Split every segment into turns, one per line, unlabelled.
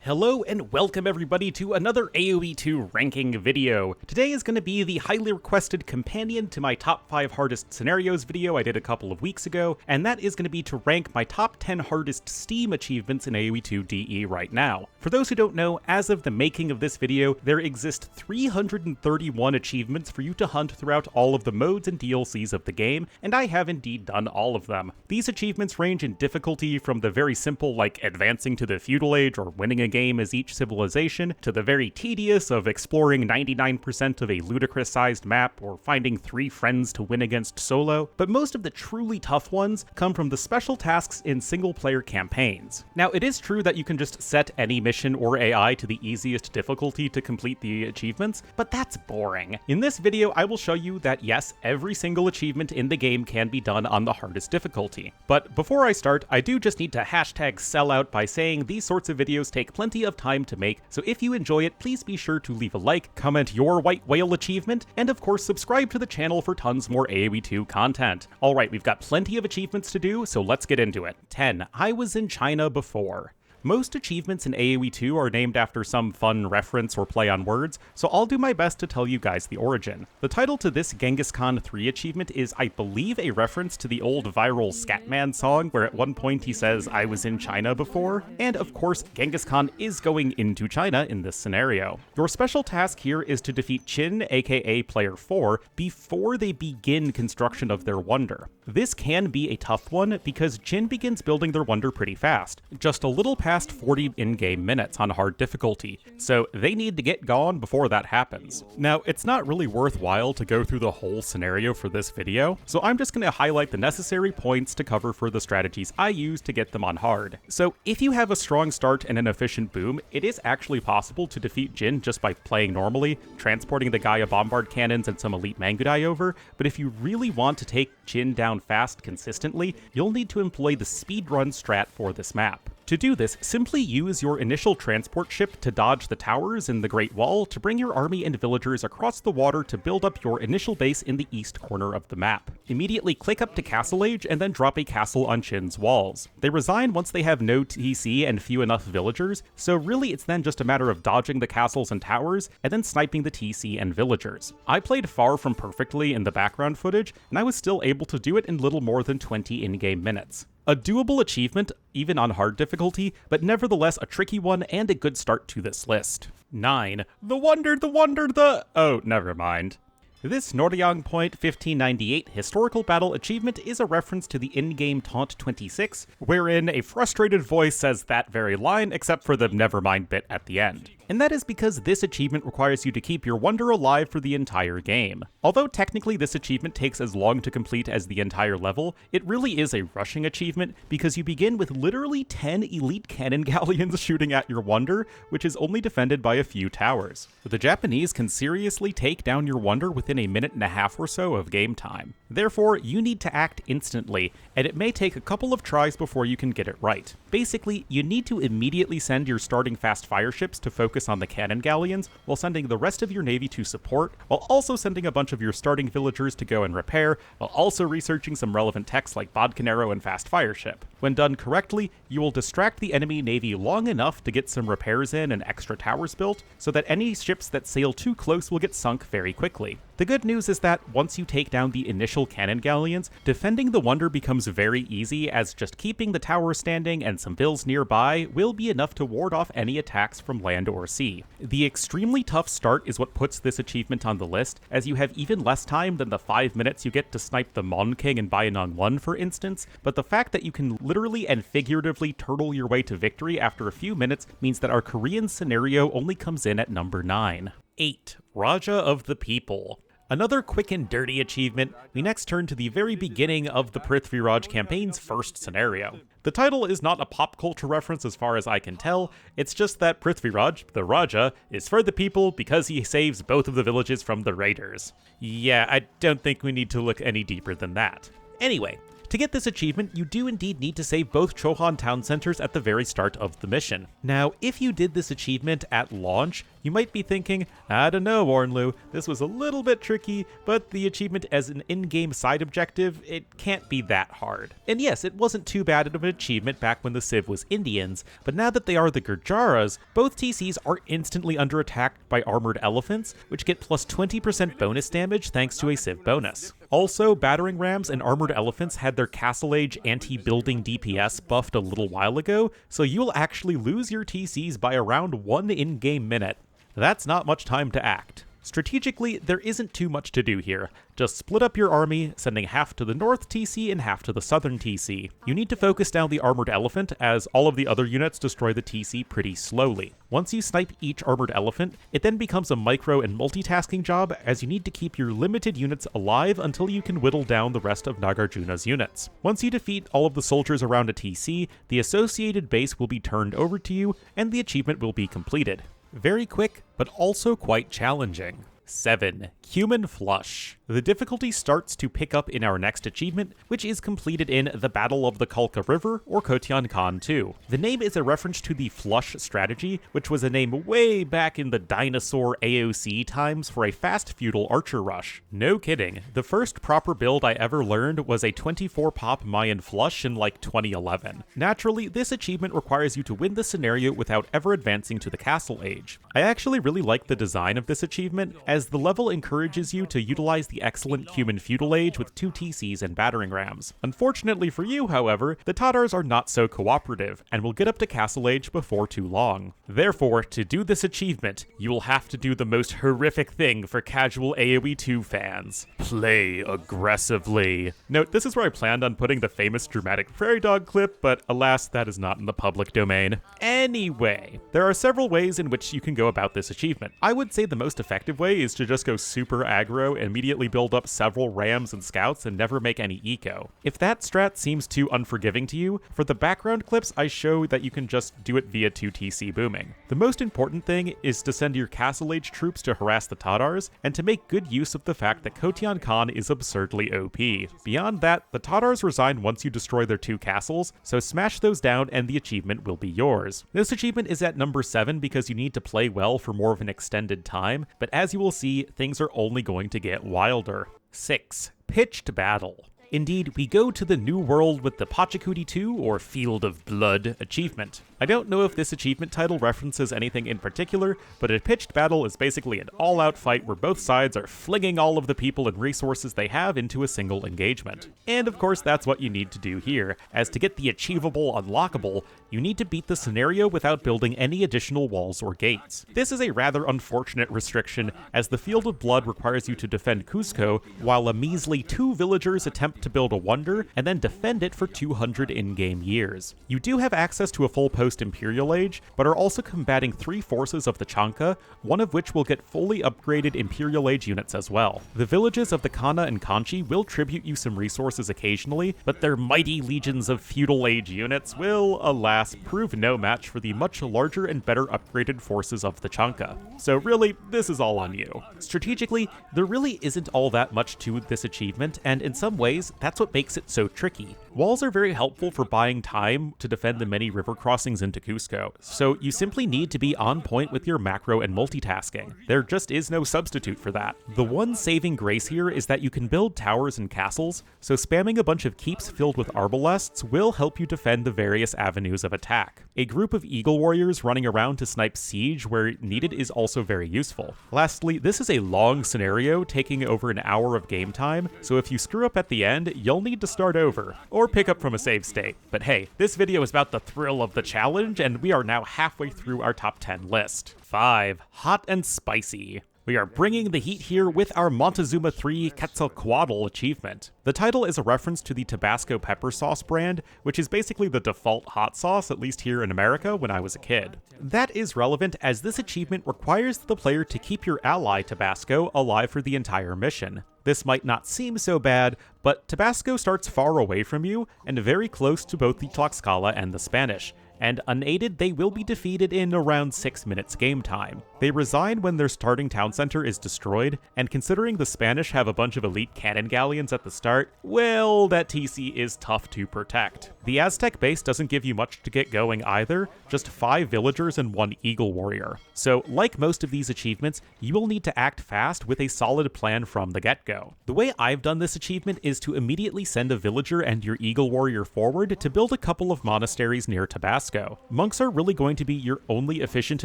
Hello and welcome everybody to another AoE2 ranking video. Today is going to be the highly requested companion to my top 5 hardest scenarios video I did a couple of weeks ago, and that is going to be to rank my top 10 hardest Steam achievements in AoE2 DE right now. For those who don't know, as of the making of this video, there exist 331 achievements for you to hunt throughout all of the modes and DLCs of the game, and I have indeed done all of them. These achievements range in difficulty from the very simple like advancing to the feudal age or winning a game as each civilization, to the very tedious of exploring 99% of a ludicrous-sized map or finding 3 friends to win against solo, but most of the truly tough ones come from the special tasks in single-player campaigns. Now, it is true that you can just set any mission or AI to the easiest difficulty to complete the achievements, but that's boring. In this video, I will show you that yes, every single achievement in the game can be done on the hardest difficulty. But before I start, I do just need to hashtag sellout by saying these sorts of videos take plenty of time to make, so if you enjoy it, please be sure to leave a like, comment your white whale achievement, and of course subscribe to the channel for tons more AoE2 content. Alright, we've got plenty of achievements to do, so let's get into it. 10. I was in China before. Most achievements in AoE2 are named after some fun reference or play on words, so I'll do my best to tell you guys the origin. The title to this Genghis Khan 3 achievement is, I believe, a reference to the old viral Scatman song, where at one point he says, "I was in China before," and of course, Genghis Khan is going into China in this scenario. Your special task here is to defeat Qin, aka Player 4, before they begin construction of their wonder. This can be a tough one, because Qin begins building their wonder pretty fast, just a little past 40 in-game minutes on hard difficulty, so they need to get going before that happens. Now, it's not really worthwhile to go through the whole scenario for this video, so I'm just going to highlight the necessary points to cover for the strategies I use to get them on hard. So, if you have a strong start and an efficient boom, it is actually possible to defeat Jin just by playing normally, transporting the Gaia Bombard cannons and some elite Mangudai over, but if you really want to take Jin down fast consistently, you'll need to employ the speedrun strat for this map. To do this, simply use your initial transport ship to dodge the towers in the Great Wall to bring your army and villagers across the water to build up your initial base in the east corner of the map. Immediately click up to Castle Age and then drop a castle on Qin's walls. They resign once they have no TC and few enough villagers, so really it's then just a matter of dodging the castles and towers and then sniping the TC and villagers. I played far from perfectly in the background footage, and I was still able to do it in little more than 20 in-game minutes. A doable achievement, even on hard difficulty, but nevertheless a tricky one and a good start to this list. 9. Oh, never mind. This Noryang Point 1598 historical battle achievement is a reference to the in-game taunt 26, wherein a frustrated voice says that very line except for the nevermind bit at the end. And that is because this achievement requires you to keep your wonder alive for the entire game. Although technically this achievement takes as long to complete as the entire level, it really is a rushing achievement because you begin with literally 10 elite cannon galleons shooting at your wonder, which is only defended by a few towers. The Japanese can seriously take down your wonder within a minute and a half or so of game time. Therefore, you need to act instantly, and it may take a couple of tries before you can get it right. Basically, you need to immediately send your starting fast fire ships to focus on the cannon galleons, while sending the rest of your navy to support, while also sending a bunch of your starting villagers to go and repair, while also researching some relevant techs like Bodkin and fast fire ship. When done correctly, you will distract the enemy navy long enough to get some repairs in and extra towers built, so that any ships that sail too close will get sunk very quickly. The good news is that once you take down the initial cannon galleons, defending the wonder becomes very easy, as just keeping the tower standing and some vills nearby will be enough to ward off any attacks from land or sea. The extremely tough start is what puts this achievement on the list, as you have even less time than the 5 minutes you get to snipe the Mon King in Bayanang 1, for instance, but the fact that you can literally and figuratively turtle your way to victory after a few minutes means that our Korean scenario only comes in at number 9. 8. Raja of the People. Another quick and dirty achievement, we next turn to the very beginning of the Prithviraj campaign's first scenario. The title is not a pop culture reference as far as I can tell, it's just that Prithviraj, the Raja, is for the people because he saves both of the villages from the raiders. Yeah, I don't think we need to look any deeper than that. Anyway, To get this achievement, you do indeed need to save both Chohan town centers at the very start of the mission. Now, if you did this achievement at launch, you might be thinking, I don't know, Ornlu, this was a little bit tricky, but the achievement as an in-game side objective, it can't be that hard. And yes, it wasn't too bad of an achievement back when the Civ was Indians, but now that they are the Gurjaras, both TCs are instantly under attack by armored elephants, which get plus 20% bonus damage thanks to a Civ bonus. Also, battering rams and armored elephants had their Castle Age anti-building DPS buffed a little while ago, so you'll actually lose your TCs by around 1 in-game minute. That's not much time to act. Strategically, there isn't too much to do here. Just split up your army, sending half to the north TC and half to the southern TC. You need to focus down the armored elephant, as all of the other units destroy the TC pretty slowly. Once you snipe each armored elephant, it then becomes a micro and multitasking job, as you need to keep your limited units alive until you can whittle down the rest of Nagarjuna's units. Once you defeat all of the soldiers around a TC, the associated base will be turned over to you, and the achievement will be completed. Very quick, but also quite challenging. 7. Human Flush. The difficulty starts to pick up in our next achievement, which is completed in the Battle of the Kalka River, or Kotian Khan 2. The name is a reference to the Flush strategy, which was a name way back in the dinosaur AOC times for a fast feudal archer rush. No kidding, the first proper build I ever learned was a 24-pop Mayan Flush in like 2011. Naturally, this achievement requires you to win the scenario without ever advancing to the Castle Age. I actually really like the design of this achievement, as the level encourages you to utilize the excellent human feudal age with 2 TCs and battering rams. Unfortunately for you, however, the Tatars are not so cooperative, and will get up to Castle Age before too long. Therefore, to do this achievement, you will have to do the most horrific thing for casual AoE2 fans. Play aggressively. Note, this is where I planned on putting the famous dramatic prairie dog clip, but alas, that is not in the public domain. Anyway, there are several ways in which you can go about this achievement. I would say the most effective way is to just go super aggro and immediately build up several rams and scouts and never make any eco. If that strat seems too unforgiving to you, for the background clips I show that you can just do it via 2 TC booming. The most important thing is to send your Castle Age troops to harass the Tatars, and to make good use of the fact that Kotian Khan is absurdly OP. Beyond that, the Tatars resign once you destroy their 2 castles, so smash those down and the achievement will be yours. This achievement is at number 7 because you need to play well for more of an extended time, but as you will see, things are only going to get wilder. 6. Pitched Battle. Indeed, we go to the new world with the Pachacudi 2, or Field of Blood, achievement. I don't know if this achievement title references anything in particular, but a pitched battle is basically an all-out fight where both sides are flinging all of the people and resources they have into a single engagement. And of course that's what you need to do here, as to get the achievable unlockable, you need to beat the scenario without building any additional walls or gates. This is a rather unfortunate restriction, as the Field of Blood requires you to defend Cusco, while a measly 2 villagers attempt to build a wonder, and then defend it for 200 in-game years. You do have access to a full post-Imperial Age, but are also combating 3 forces of the Chanka, one of which will get fully upgraded Imperial Age units as well. The villages of the Kana and Kanchi will tribute you some resources occasionally, but their mighty legions of Feudal Age units will, alas, prove no match for the much larger and better upgraded forces of the Chanka. So really, this is all on you. Strategically, there really isn't all that much to this achievement, and in some ways, that's what makes it so tricky. Walls are very helpful for buying time to defend the many river crossings into Cusco, so you simply need to be on point with your macro and multitasking. There just is no substitute for that. The one saving grace here is that you can build towers and castles, so spamming a bunch of keeps filled with arbalests will help you defend the various avenues of attack. A group of eagle warriors running around to snipe siege where needed is also very useful. Lastly, this is a long scenario taking over an hour of game time, so if you screw up at the end, you'll need to start over, or pick up from a save state. But hey, this video is about the thrill of the challenge, and we are now halfway through our top 10 list. 5. Hot and Spicy. We are bringing the heat here with our Montezuma 3 Quetzalcoatl achievement. The title is a reference to the Tabasco pepper sauce brand, which is basically the default hot sauce, at least here in America, when I was a kid. That is relevant as this achievement requires the player to keep your ally Tabasco alive for the entire mission. This might not seem so bad, but Tabasco starts far away from you and very close to both the Tlaxcala and the Spanish, and unaided they will be defeated in around 6 minutes game time. They resign when their starting town center is destroyed, and considering the Spanish have a bunch of elite cannon galleons at the start, well, that TC is tough to protect. The Aztec base doesn't give you much to get going either, just 5 villagers and 1 eagle warrior. So, like most of these achievements, you will need to act fast with a solid plan from the get-go. The way I've done this achievement is to immediately send a villager and your eagle warrior forward to build a couple of monasteries near Tabasco. Monks are really going to be your only efficient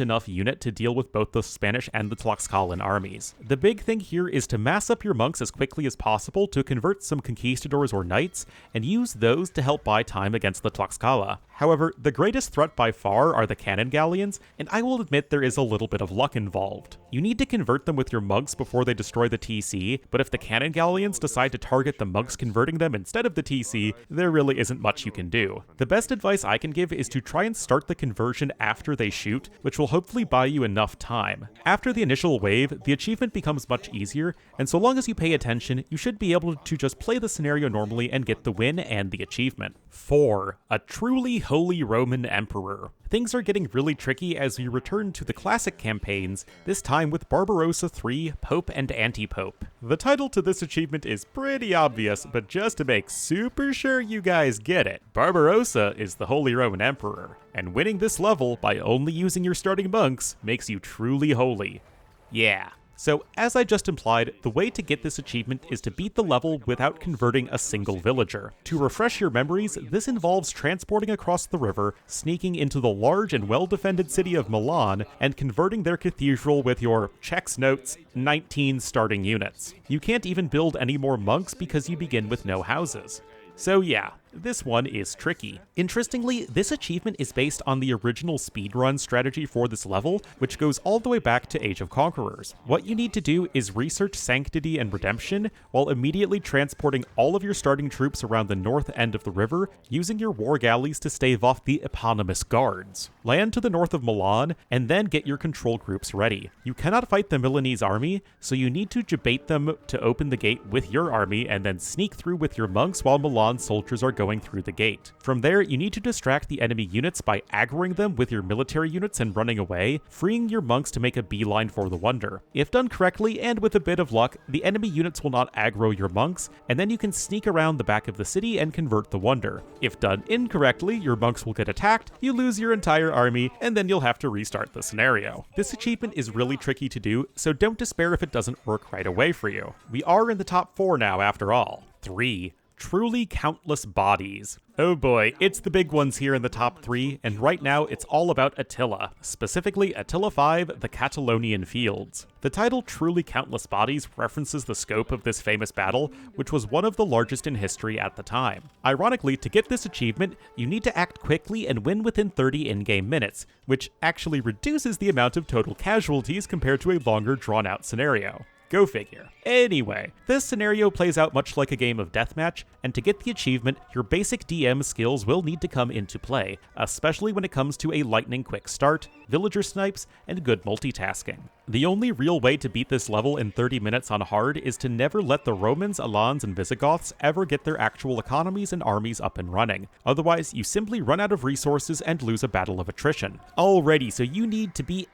enough unit to deal with both the Spanish and the Tlaxcalan armies. The big thing here is to mass up your monks as quickly as possible to convert some conquistadors or knights, and use those to help buy time against the Tlaxcala. However, the greatest threat by far are the cannon galleons, and I will admit there is a little bit of luck involved. You need to convert them with your monks before they destroy the TC, but if the cannon galleons decide to target the monks converting them instead of the TC, there really isn't much you can do. The best advice I can give is to try and start the conversion after they shoot, which will hopefully buy you enough time. After the initial wave, the achievement becomes much easier, and so long as you pay attention, you should be able to just play the scenario normally and get the win and the achievement. 4. A truly Holy Roman Emperor. Things are getting really tricky as we return to the classic campaigns, this time with Barbarossa III, Pope and Anti-Pope. The title to this achievement is pretty obvious, but just to make super sure you guys get it, Barbarossa is the Holy Roman Emperor, and winning this level by only using your starting monks makes you truly holy. Yeah. So, as I just implied, the way to get this achievement is to beat the level without converting a single villager. To refresh your memories, this involves transporting across the river, sneaking into the large and well-defended city of Milan, and converting their cathedral with your, checks notes, 19 starting units. You can't even build any more monks because you begin with no houses. So yeah, this one is tricky. Interestingly, this achievement is based on the original speedrun strategy for this level, which goes all the way back to Age of Conquerors. What you need to do is research Sanctity and Redemption, while immediately transporting all of your starting troops around the north end of the river, using your war galleys to stave off the eponymous guards. Land to the north of Milan, and then get your control groups ready. You cannot fight the Milanese army, so you need to debate them to open the gate with your army, and then sneak through with your monks while Milan soldiers are going through the gate. From there, you need to distract the enemy units by aggroing them with your military units and running away, freeing your monks to make a beeline for the wonder. If done correctly, and with a bit of luck, the enemy units will not aggro your monks, and then you can sneak around the back of the city and convert the wonder. If done incorrectly, your monks will get attacked, you lose your entire army, and then you'll have to restart the scenario. This achievement is really tricky to do, so don't despair if it doesn't work right away for you. We are in the top 4 now after all. 3. Truly countless bodies. Oh boy, it's the big ones here in the top 3, and right now it's all about Attila, specifically Attila V, the Catalonian Fields. The title Truly Countless Bodies references the scope of this famous battle, which was one of the largest in history at the time. Ironically, to get this achievement, you need to act quickly and win within 30 in-game minutes, which actually reduces the amount of total casualties compared to a longer drawn-out scenario. Go figure. Anyway, this scenario plays out much like a game of deathmatch, and to get the achievement, your basic DM skills will need to come into play, especially when it comes to a lightning quick start, villager snipes, and good multitasking. The only real way to beat this level in 30 minutes on hard is to never let the Romans, Alans, and Visigoths ever get their actual economies and armies up and running. Otherwise, you simply run out of resources and lose a battle of attrition. Alrighty, so you need to be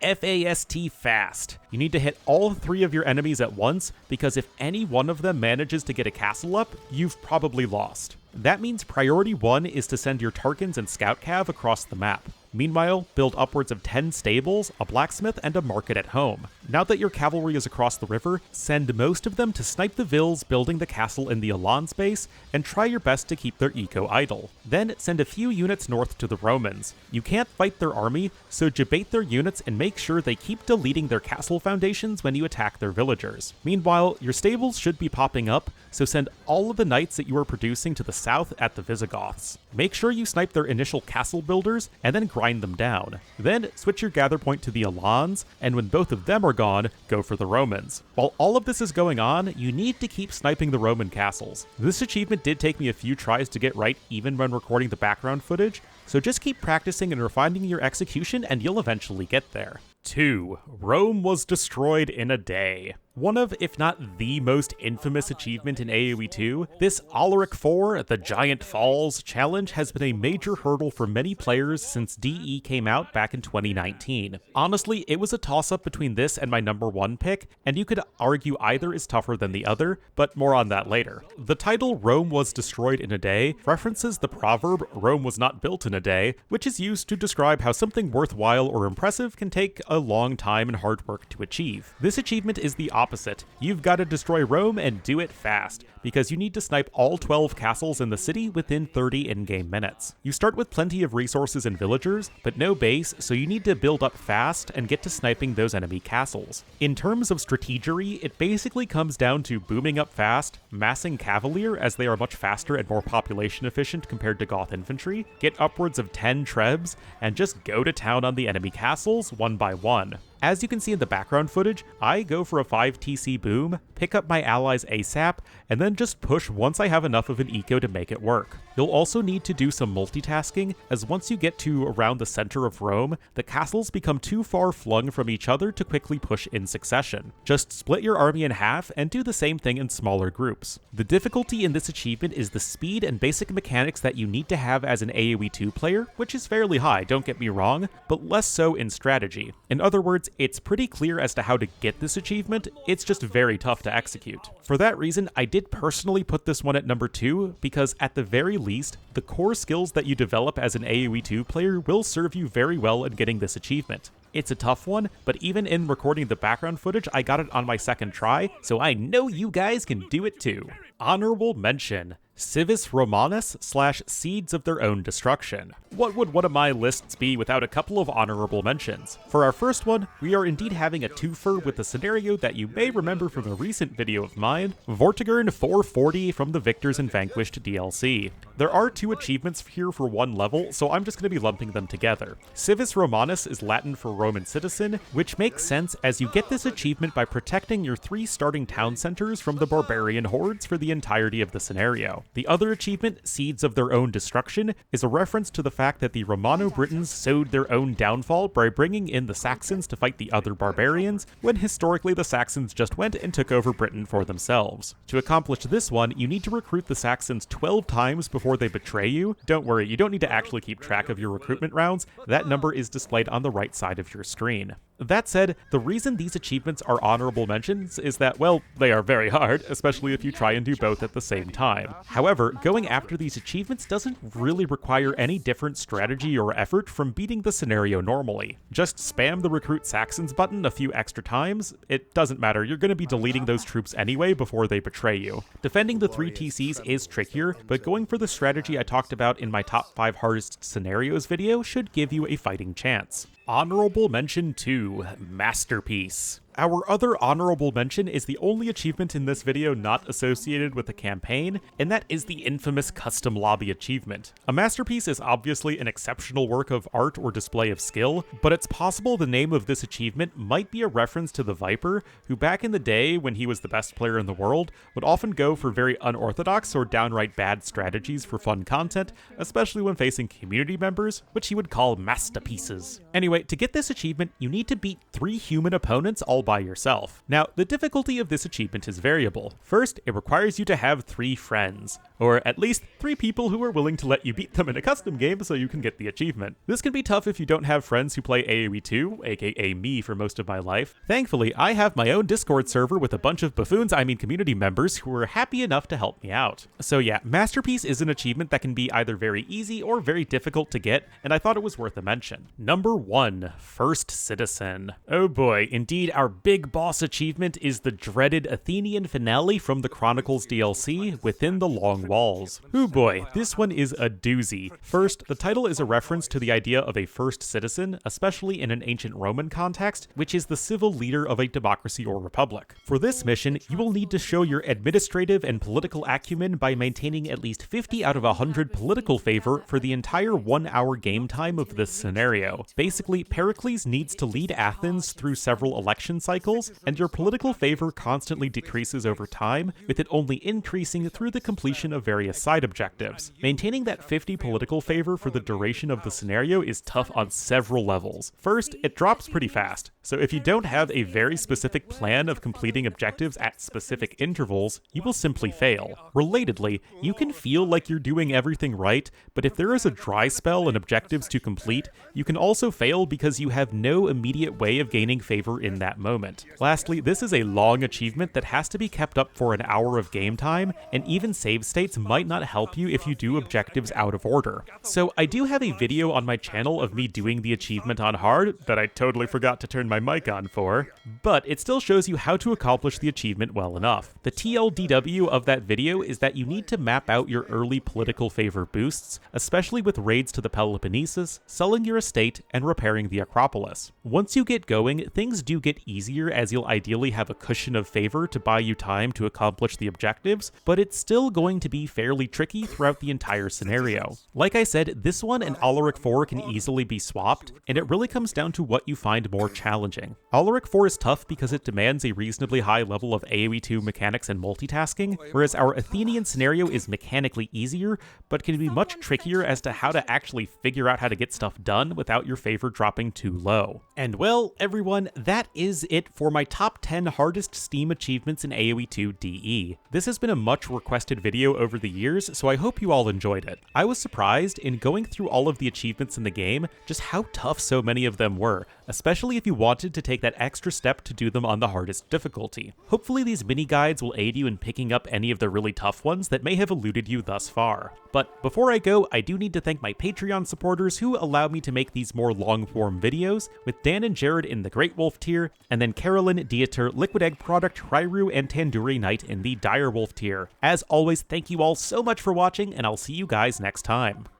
fast. You need to hit all 3 of your enemies at once, because if any one of them manages to get a castle up, you've probably lost. That means priority 1 is to send your Tarkans and Scout Cav across the map. Meanwhile, build upwards of 10 stables, a blacksmith, and a market at home. Now that your cavalry is across the river, send most of them to snipe the Vils building the castle in the Elan space, and try your best to keep their eco idle. Then send a few units north to the Romans. You can't fight their army, so debate their units and make sure they keep deleting their castle foundations when you attack their villagers. Meanwhile, your stables should be popping up, so send all of the knights that you are producing to the south at the Visigoths. Make sure you snipe their initial castle builders, and then grind them down. Then switch your gather point to the Alans, and when both of them are gone, go for the Romans. While all of this is going on, you need to keep sniping the Roman castles. This achievement did take me a few tries to get right even when recording the background footage, so just keep practicing and refining your execution and you'll eventually get there. 2. Rome was destroyed in a day. One of, if not the most infamous achievement in AoE2, this Alaric 4, the Giant Falls challenge has been a major hurdle for many players since DE came out back in 2019. Honestly, it was a toss-up between this and my number 1 pick, and you could argue either is tougher than the other, but more on that later. The title Rome was destroyed in a day references the proverb Rome was not built in a day, which is used to describe how something worthwhile or impressive can take a long time and hard work to achieve. This achievement is the opposite. You've got to destroy Rome and do it fast, because you need to snipe all 12 castles in the city within 30 in-game minutes. You start with plenty of resources and villagers, but no base, so you need to build up fast and get to sniping those enemy castles. In terms of strategery, it basically comes down to booming up fast, massing Cavalier as they are much faster and more population efficient compared to Goth infantry, get upwards of 10 trebs, and just go to town on the enemy castles one by one. As you can see in the background footage, I go for a 5 TC boom, pick up my allies ASAP, and then just push once I have enough of an eco to make it work. You'll also need to do some multitasking, as once you get to around the center of Rome, the castles become too far flung from each other to quickly push in succession. Just split your army in half and do the same thing in smaller groups. The difficulty in this achievement is the speed and basic mechanics that you need to have as an AoE2 player, which is fairly high, don't get me wrong, but less so in strategy. In other words, it's pretty clear as to how to get this achievement, it's just very tough to execute. For that reason, I did personally put this one at number 2, because at the very least, the core skills that you develop as an AoE2 player will serve you very well in getting this achievement. It's a tough one, but even in recording the background footage, I got it on my second try, so I know you guys can do it too. Honorable mention: Civis Romanus / Seeds of Their Own Destruction. What would one of my lists be without a couple of honorable mentions? For our first one, we are indeed having a twofer with a scenario that you may remember from a recent video of mine, Vortigern 440 from the Victors and Vanquished DLC. There are 2 achievements here for one level, so I'm just going to be lumping them together. Civis Romanus is Latin for Roman citizen, which makes sense as you get this achievement by protecting your 3 starting town centers from the barbarian hordes for the entirety of the scenario. The other achievement, Seeds of Their Own Destruction, is a reference to the fact that the Romano-Britons sowed their own downfall by bringing in the Saxons to fight the other barbarians, when historically the Saxons just went and took over Britain for themselves. To accomplish this one, you need to recruit the Saxons 12 times before they betray you. Don't worry, you don't need to actually keep track of your recruitment rounds. That number is displayed on the right side of your screen. That said, the reason these achievements are honorable mentions is that, well, they are very hard, especially if you try and do both at the same time. However, going after these achievements doesn't really require any different strategy or effort from beating the scenario normally. Just spam the Recruit Saxons button a few extra times. It doesn't matter, you're going to be deleting those troops anyway before they betray you. Defending the 3 TCs is trickier, but going for the strategy I talked about in my top 5 hardest scenarios video should give you a fighting chance. Honorable mention 2, Masterpiece. Our other honorable mention is the only achievement in this video not associated with the campaign, and that is the infamous Custom Lobby achievement. A masterpiece is obviously an exceptional work of art or display of skill, but it's possible the name of this achievement might be a reference to the Viper, who back in the day, when he was the best player in the world, would often go for very unorthodox or downright bad strategies for fun content, especially when facing community members, which he would call masterpieces. Anyway, to get this achievement, you need to beat 3 human opponents all by yourself. Now, the difficulty of this achievement is variable. First, it requires you to have 3 friends, or at least 3 people who are willing to let you beat them in a custom game so you can get the achievement. This can be tough if you don't have friends who play AoE2, aka me for most of my life. Thankfully, I have my own Discord server with a bunch of buffoons, community members, who are happy enough to help me out. So yeah, Masterpiece is an achievement that can be either very easy or very difficult to get, and I thought it was worth a mention. Number 1, First Citizen. Oh boy, indeed our big boss achievement is the dreaded Athenian finale from the Chronicles DLC, Within the Long Walls. Oh boy, this one is a doozy. First, the title is a reference to the idea of a first citizen, especially in an ancient Roman context, which is the civil leader of a democracy or republic. For this mission, you will need to show your administrative and political acumen by maintaining at least 50 out of 100 political favor for the entire 1-hour game time of this scenario. Basically, Pericles needs to lead Athens through several election cycles, and your political favor constantly decreases over time, with it only increasing through the completion of of various side objectives. Maintaining that 50 political favor for the duration of the scenario is tough on several levels. First, it drops pretty fast, so if you don't have a very specific plan of completing objectives at specific intervals, you will simply fail. Relatedly, you can feel like you're doing everything right, but if there is a dry spell and objectives to complete, you can also fail because you have no immediate way of gaining favor in that moment. Lastly, this is a long achievement that has to be kept up for an hour of game time, and even save states might not help you if you do objectives out of order. So I do have a video on my channel of me doing the achievement on hard that I totally forgot to turn my mic on for, but it still shows you how to accomplish the achievement well enough. The TLDW of that video is that you need to map out your early political favor boosts, especially with raids to the Peloponnesus, selling your estate, and repairing the Acropolis. Once you get going, things do get easier as you'll ideally have a cushion of favor to buy you time to accomplish the objectives, but it's still going to be fairly tricky throughout the entire scenario. Like I said, this one and Alaric 4 can easily be swapped, and it really comes down to what you find more challenging. Alaric 4 is tough because it demands a reasonably high level of AoE2 mechanics and multitasking, whereas our Athenian scenario is mechanically easier, but can be much trickier as to how to actually figure out how to get stuff done without your favor dropping too low. And well, everyone, that is it for my top 10 hardest Steam achievements in AoE2 DE. This has been a much requested video over the years, so I hope you all enjoyed it. I was surprised, in going through all of the achievements in the game, just how tough so many of them were, especially if you wanted to take that extra step to do them on the hardest difficulty. Hopefully these mini guides will aid you in picking up any of the really tough ones that may have eluded you thus far. But before I go, I do need to thank my Patreon supporters who allow me to make these more long-form videos, with Dan and Jared in the Great Wolf tier, and then Carolyn, Dieter, Liquid Egg Product, Rairu, and Tandoori Knight in the Dire Wolf tier. As always, thank you all so much for watching, and I'll see you guys next time.